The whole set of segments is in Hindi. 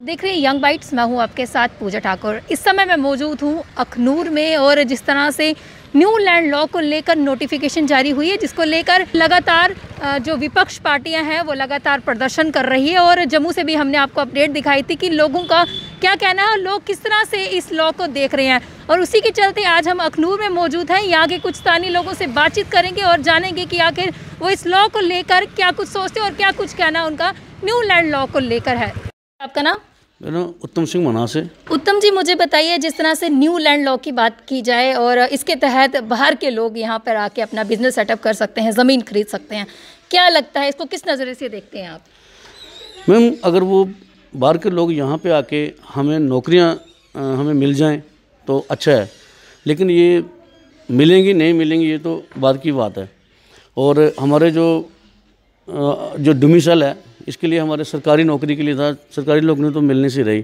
देख रहे हैं यंग बाइट्स, मैं हूं आपके साथ पूजा ठाकुर। इस समय मैं मौजूद हूं अखनूर में और जिस तरह से न्यू लैंड लॉ को लेकर नोटिफिकेशन जारी हुई है, जिसको लेकर लगातार जो विपक्ष पार्टियां हैं वो लगातार प्रदर्शन कर रही है। और जम्मू से भी हमने आपको अपडेट दिखाई थी कि लोगों का क्या कहना है, लोग किस तरह से इस लॉ को देख रहे हैं। और उसी के चलते आज हम अखनूर में मौजूद हैं। यहाँ के कुछ स्थानीय लोगों से बातचीत करेंगे और जानेंगे कि आखिर वो इस लॉ को लेकर क्या कुछ सोचते हैं और क्या कुछ कहना उनका न्यू लैंड लॉ को लेकर है। आपका नाम? उत्तम सिंह मना से। उत्तम जी, मुझे बताइए, जिस तरह से न्यू लैंड लॉ की बात की जाए और इसके तहत बाहर के लोग यहाँ पर आके अपना बिजनेस सेटअप कर सकते हैं, ज़मीन खरीद सकते हैं, क्या लगता है इसको किस नज़रिए से देखते हैं आप? मैम, अगर वो बाहर के लोग यहाँ पे आके हमें नौकरियाँ हमें मिल जाएं तो अच्छा है, लेकिन ये मिलेंगी नहीं मिलेंगी ये तो बाद की बात है। और हमारे जो डोमिसाइल है इसके लिए हमारे सरकारी नौकरी के लिए था, सरकारी नौकरी तो मिलने से रही,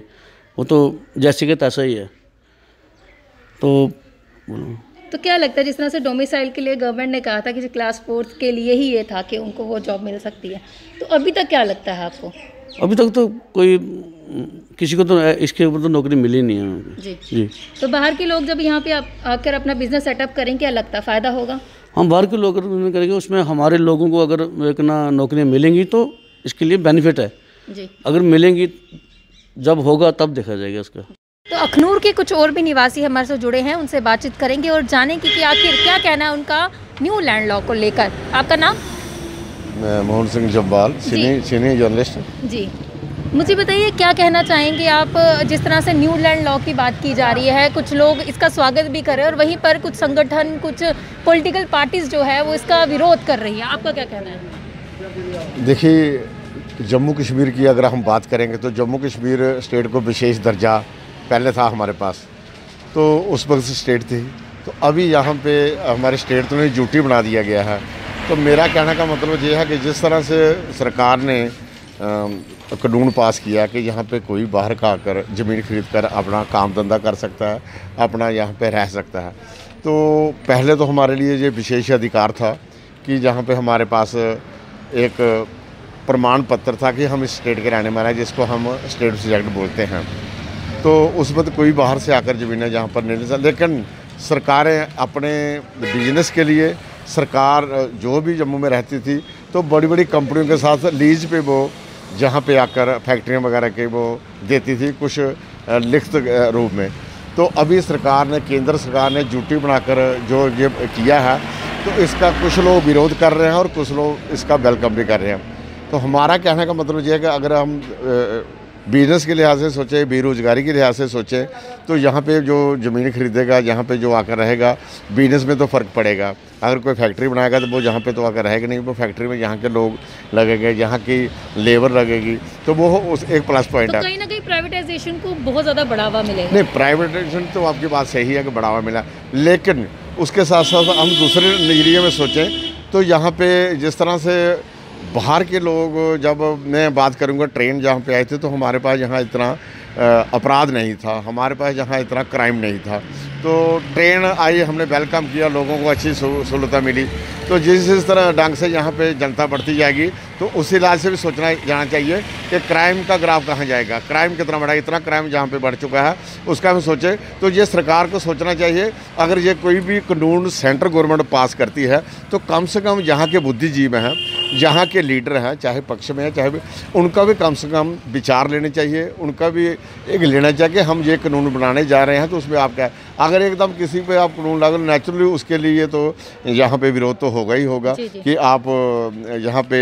वो तो जैसे कि तैसा ही है। तो क्या लगता है, जिस तरह से डोमिसाइल के लिए गवर्नमेंट ने कहा था कि क्लास 4 के लिए ही ये था कि उनको वो जॉब मिल सकती है, तो अभी तक क्या लगता है आपको? अभी तक तो कोई किसी को तो इसके ऊपर तो नौकरी मिली नहीं है। जी। तो बाहर के लोग जब यहाँ पे आकर अपना बिजनेस सेटअप करें, क्या लगता है फ़ायदा होगा? हम बाहर के लोग करेंगे, उसमें हमारे लोगों को अगर एक ना नौकरियाँ मिलेंगी तो इसके लिए बेनिफिट है जी। अगर मिलेंगी जब होगा तब देखा जाएगा इसका। तो अखनूर के कुछ और भी निवासी हमारे से जुड़े हैं, उनसे बातचीत करेंगे और जानेंगे कि आखिर क्या कहना है उनका न्यू लैंड लॉ को लेकर। आपका नाम? मैं मोहन सिंह जब्बाल, सीनियर जर्नलिस्ट। जी, मुझे बताइए क्या कहना चाहेंगे आप, जिस तरह से न्यू लैंड लॉ की बात की जा रही है, कुछ लोग इसका स्वागत भी कर रहे हैं और वहीं पर कुछ संगठन, कुछ पॉलिटिकल पार्टीज जो है वो इसका विरोध कर रही है, आपका क्या कहना है? देखिए, जम्मू कश्मीर की अगर हम बात करेंगे तो जम्मू कश्मीर स्टेट को विशेष दर्जा पहले था हमारे पास, तो उस वक्त से स्टेट थी। तो अभी यहाँ पे हमारे स्टेट तो नहीं ड्यूटी बना दिया गया है। तो मेरा कहने का मतलब ये है कि जिस तरह से सरकार ने कानून पास किया कि यहाँ पे कोई बाहर का आकर ज़मीन खरीद कर अपना काम धंधा कर सकता है, अपना यहाँ पे रह सकता है, तो पहले तो हमारे लिए ये विशेष अधिकार था कि जहाँ पे हमारे पास एक प्रमाण पत्र था कि हम इस स्टेट के रहने वाले हैं, जिसको हम स्टेट सब्जेक्ट बोलते हैं। तो उस वक्त कोई बाहर से आकर ज़मीनें जहाँ पर नहीं ले सकती, लेकिन सरकारें अपने बिजनेस के लिए, सरकार जो भी जम्मू में रहती थी तो बड़ी बड़ी कंपनियों के साथ लीज पे वो जहाँ पे आकर फैक्ट्रियाँ वगैरह के वो देती थी कुछ लिखित रूप में। तो अभी सरकार ने, केंद्र सरकार ने ड्यूटी बनाकर जो ये किया है, तो इसका कुछ लोग विरोध कर रहे हैं और कुछ लोग इसका वेलकम भी कर रहे हैं। तो हमारा कहने का मतलब ये है कि अगर हम बिजनेस के लिहाज से सोचें, बेरोज़गारी के लिहाज से सोचें, तो यहाँ पे जो ज़मीन खरीदेगा, यहाँ पे जो आकर रहेगा, बिजनेस में तो फ़र्क पड़ेगा। अगर कोई फैक्ट्री बनाएगा तो वो यहाँ पे तो आकर रहेगा नहीं, वो फैक्ट्री में यहाँ के लोग लगेंगे, यहाँ की लेबर लगेगी, तो वो उस एक प्लस पॉइंट है। कहीं ना कहीं प्राइवेटाइजेशन को बहुत ज़्यादा बढ़ावा मिलेगा। नहीं, प्राइवेटाइजेशन तो आपकी बात सही है कि बढ़ावा मिला, लेकिन उसके साथ साथ हम दूसरे नज़रिए में सोचें तो यहाँ पे जिस तरह से बाहर के लोग, जब मैं बात करूँगा ट्रेन जहाँ पे आए थे, तो हमारे पास यहाँ इतना अपराध नहीं था, हमारे पास यहाँ इतना क्राइम नहीं था। तो ट्रेन आई, हमने वेलकम किया, लोगों को अच्छी सहूलतें मिली। तो जिस तरह ढंग से यहाँ पे जनता बढ़ती जाएगी तो उस इलाज से भी सोचना जाना चाहिए कि क्राइम का ग्राफ कहाँ जाएगा, क्राइम कितना बढ़ा, इतना क्राइम जहाँ पे बढ़ चुका है उसका हम सोचें। तो ये सरकार को सोचना चाहिए, अगर ये कोई भी कानून सेंट्रल गवर्नमेंट पास करती है तो कम से कम यहाँ के बुद्धिजीवी हैं, जहाँ के लीडर हैं, चाहे पक्ष में है चाहे भी, उनका भी कम से कम विचार लेने चाहिए, उनका भी एक लेना चाहिए कि हम ये कानून बनाने जा रहे हैं तो उसमें आप क्या, अगर एकदम किसी पे आप कानून लागू, नेचुरली उसके लिए तो यहाँ पे विरोध तो होगा ही होगा। जी। कि आप यहाँ पे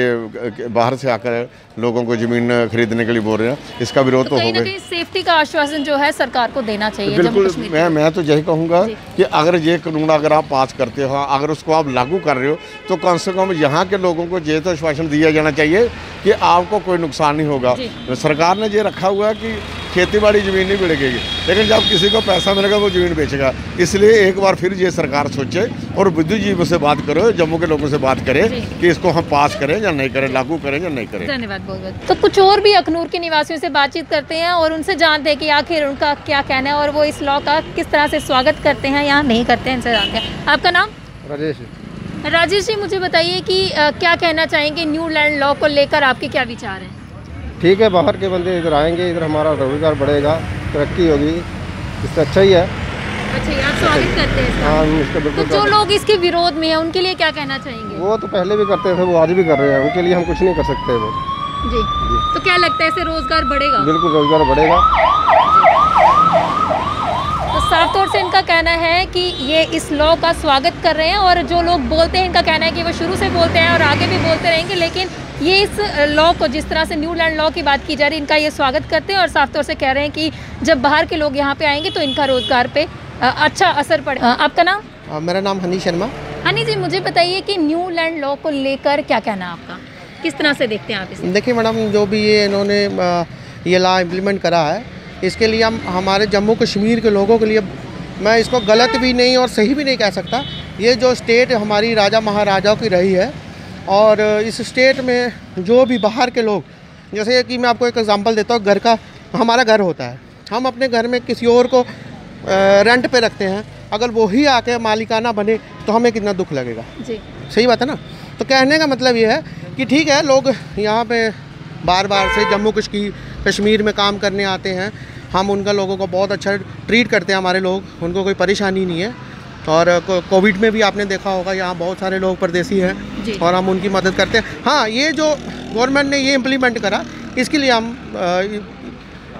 बाहर से आकर लोगों को ज़मीन खरीदने के लिए बोल रहे हैं, इसका विरोध तो होगा। सेफ्टी का आश्वासन जो है सरकार को देना चाहिए। बिल्कुल, मैं तो यही कहूँगा कि अगर ये कानून अगर आप पास करते हो, अगर उसको आप लागू कर रहे हो, तो कम से कम यहाँ के लोगों को ये तो आश्वासन दिया जाना चाहिए कि आपको कोई नुकसान नहीं होगा। सरकार ने ये रखा हुआ है कि खेती बाड़ी ज़मीन नहीं बिकेगी, लेकिन जब किसी को पैसा मिलेगा वो ज़मीन बेचेगा। इसलिए एक बार फिर ये सरकार सोचे और बुद्धिजीवियों से बात करो, जम्मू के लोगों से बात करें कि इसको हम पास करें या नहीं करें, लागू करें या नहीं करें। धन्यवाद बहुत बहुत। तो कुछ और भी अखनूर के निवासियों से बातचीत करते हैं और उनसे जानते हैं कि आखिर उनका क्या कहना है और वो इस लॉ का किस तरह से स्वागत करते हैं या नहीं करते हैं, इनसे जानते हैं। आपका नाम? राजेश जी, मुझे बताइए कि क्या कहना चाहेंगे न्यू लैंड लॉ को लेकर, आपके क्या विचार हैं? ठीक है, बाहर के बंदे इधर आएंगे, इधर हमारा रोजगार बढ़ेगा, तरक्की होगी, इससे अच्छा ही है। अच्छा, ये आप स्वागत करते हैं इसका? हाँ, इसका तो बिल्कुल। जो लोग इसके विरोध में हैं उनके लिए क्या कहना चाहेंगे? वो तो पहले भी करते थे, वो आज भी कर रहे हैं, उनके लिए हम कुछ नहीं कर सकते वो। जी, तो क्या लगता है इससे रोजगार बढ़ेगा? बिल्कुल रोजगार बढ़ेगा। तो साफ तौर से इनका कहना है कि ये इस लॉ का स्वागत कर रहे हैं, और जो लोग बोलते हैं इनका कहना है कि वो शुरू से बोलते हैं और आगे भी बोलते रहेंगे, लेकिन ये इस लॉ को, जिस तरह से न्यू लैंड लॉ की बात की जा रही है, इनका ये स्वागत करते हैं और साफ तौर से कह रहे हैं कि जब बाहर के लोग यहाँ पे आएंगे तो इनका रोजगार पे अच्छा असर पड़े। आपका नाम? मेरा नाम हनी शर्मा। हनी जी, मुझे बताइए कि न्यू लैंड लॉ को लेकर क्या कहना है आपका, किस तरह से देखते हैं आप इसे? देखिए मैडम, जो भी ये इन्होंने ये लॉ इम्प्लीमेंट करा है, इसके लिए हम हमारे जम्मू कश्मीर के लोगों के लिए, मैं इसको गलत भी नहीं और सही भी नहीं कह सकता। ये जो स्टेट हमारी राजा महाराजाओं की रही है, और इस स्टेट में जो भी बाहर के लोग, जैसे कि मैं आपको एक एग्जांपल देता हूँ, घर का हमारा घर होता है, हम अपने घर में किसी और को रेंट पे रखते हैं, अगर वो ही आके मालिकाना बने तो हमें कितना दुख लगेगा। जी, सही बात है ना। तो कहने का मतलब ये है कि ठीक है, लोग यहाँ पे बार बार से जम्मू कश्मीर में काम करने आते हैं, हम उनका लोगों को बहुत अच्छा ट्रीट करते हैं, हमारे लोग, उनको कोई परेशानी नहीं है। और कोविड में भी आपने देखा होगा, यहाँ बहुत सारे लोग परदेसी हैं और हम उनकी मदद करते हैं। हाँ, ये जो गवर्नमेंट ने ये इम्प्लीमेंट करा, इसके लिए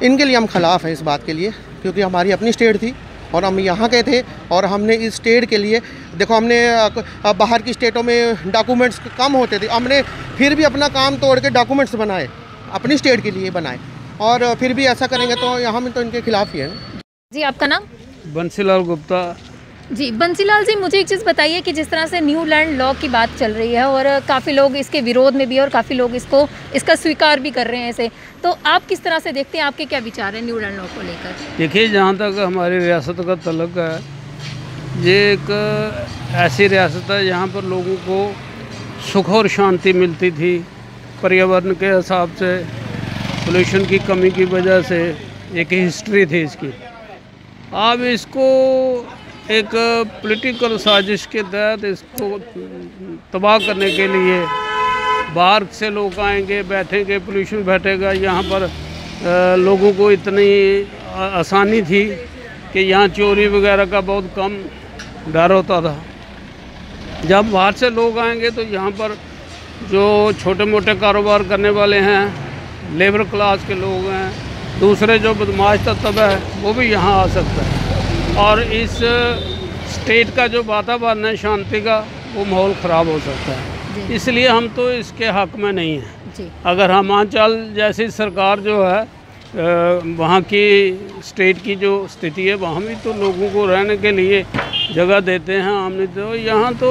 इनके लिए हम खिलाफ़ हैं इस बात के लिए, क्योंकि हमारी अपनी स्टेट थी और हम यहाँ के थे, और हमने इस स्टेट के लिए, देखो हमने बाहर की स्टेटों में डॉक्यूमेंट्स कम होते थे, हमने फिर भी अपना काम तोड़ के डॉक्यूमेंट्स बनाए, अपनी स्टेट के लिए बनाए, और फिर भी ऐसा करेंगे तो यहाँ में तो इनके खिलाफ ही है। जी, आपका नाम? बंसीलाल गुप्ता। जी, बंसीलाल जी, मुझे एक चीज़ बताइए कि जिस तरह से न्यू लैंड लॉ की बात चल रही है और काफ़ी लोग इसके विरोध में भी और काफ़ी लोग इसका स्वीकार भी कर रहे हैं इसे, तो आप किस तरह से देखते हैं, आपके क्या विचार हैं न्यू लैंड लॉ को लेकर? देखिए, जहाँ तक हमारी रियासत का तल्लुक़ है, ये एक ऐसी रियासत है जहाँ पर लोगों को सुख और शांति मिलती थी। पर्यावरण के हिसाब से, पोल्यूशन की कमी की वजह से एक हिस्ट्री थी इसकी। अब इसको एक पॉलिटिकल साजिश के तहत इसको तबाह करने के लिए बाहर से लोग आएंगे, बैठेंगे, पोल्यूशन बैठेगा। यहाँ पर लोगों को इतनी आसानी थी कि यहाँ चोरी वगैरह का बहुत कम डर होता था। जब बाहर से लोग आएंगे तो यहाँ पर जो छोटे मोटे कारोबार करने वाले हैं, लेबर क्लास के लोग हैं, दूसरे जो बदमाश तत्व है, वो भी यहाँ आ सकता है। और इस स्टेट का जो वातावरण है शांति का, वो माहौल ख़राब हो सकता है। इसलिए हम तो इसके हक़ में नहीं हैं। अगर हिमाचल जैसी सरकार जो है, वहाँ की स्टेट की जो स्थिति है, वहाँ भी तो लोगों को रहने के लिए जगह देते हैं। हमने तो यहाँ तो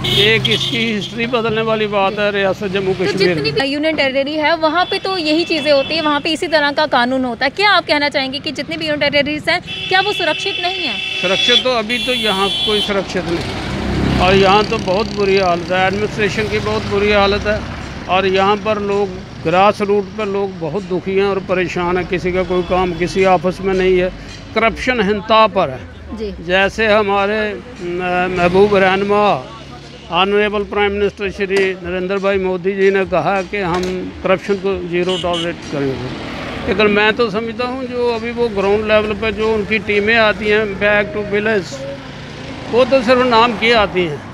एक इसकी हिस्ट्री बदलने वाली बात है रियासत जम्मू कश्मीर। तो जितनी भी यूनियन टेरिटरी है वहाँ पे तो यही चीज़ें होती है, वहाँ पे इसी तरह का कानून होता है। क्या आप कहना चाहेंगे कि जितनी भी यूनियन टेरिटरीज हैं, क्या वो सुरक्षित नहीं है? सुरक्षित तो अभी तो यहाँ कोई सुरक्षित नहीं, और यहाँ तो बहुत बुरी हालत है, एडमिनिस्ट्रेशन की बहुत बुरी हालत है, और यहाँ पर लोग ग्रास रूट पर लोग बहुत दुखी हैं और परेशान हैं। किसी का कोई काम किसी आपस में नहीं है, करप्शन हिंता पर है जी। जैसे हमारे महबूब रहनुमा honourable prime minister Shri Narendra भाई मोदी जी ने कहा कि हम करप्शन को जीरो टॉलरेट करेंगे, लेकिन मैं तो समझता हूँ जो अभी वो ग्राउंड लेवल पर जो उनकी टीमें आती हैं, बैक टू विलेज, वो तो सिर्फ नाम की आती हैं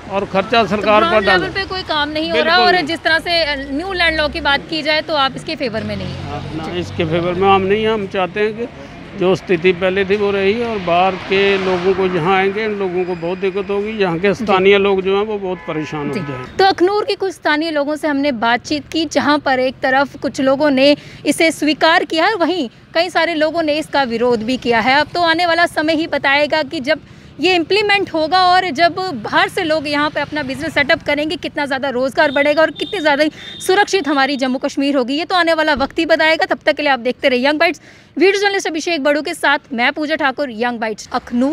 और खर्चा सरकार पर डाल पे कोई काम नहीं हो रहा। और जिस तरह से न्यू लैंड लॉ की बात की जाए तो आप इसके फेवर में नहीं है? ना, इसके फेवर में हम नहीं हैं। हम चाहते हैं कि जो स्थिति पहले थी वो रही, और बाहर के लोगों को जहाँ आएंगे, इन लोगों को बहुत दिक्कत होगी। यहाँ के स्थानीय लोग जो हैं वो बहुत परेशान हो जाएंगे। तो अखनूर के कुछ स्थानीय लोगों से हमने बातचीत की, जहाँ पर एक तरफ कुछ लोगों ने इसे स्वीकार किया है, वहीं कई सारे लोगों ने इसका विरोध भी किया है। अब तो आने वाला समय ही बताएगा कि जब ये इम्प्लीमेंट होगा और जब बाहर से लोग यहाँ पे अपना बिजनेस सेटअप करेंगे, कितना ज़्यादा रोज़गार बढ़ेगा और कितनी ज़्यादा सुरक्षित हमारी जम्मू कश्मीर होगी। ये तो आने वाला वक्त ही बताएगा। तब तक के लिए आप देखते रहिए यंग बाइट्स। वीडियो जर्नलिस्ट अभिषेक बड़ू के साथ मैं पूजा ठाकुर, यंग बाइट्स, अखनूर।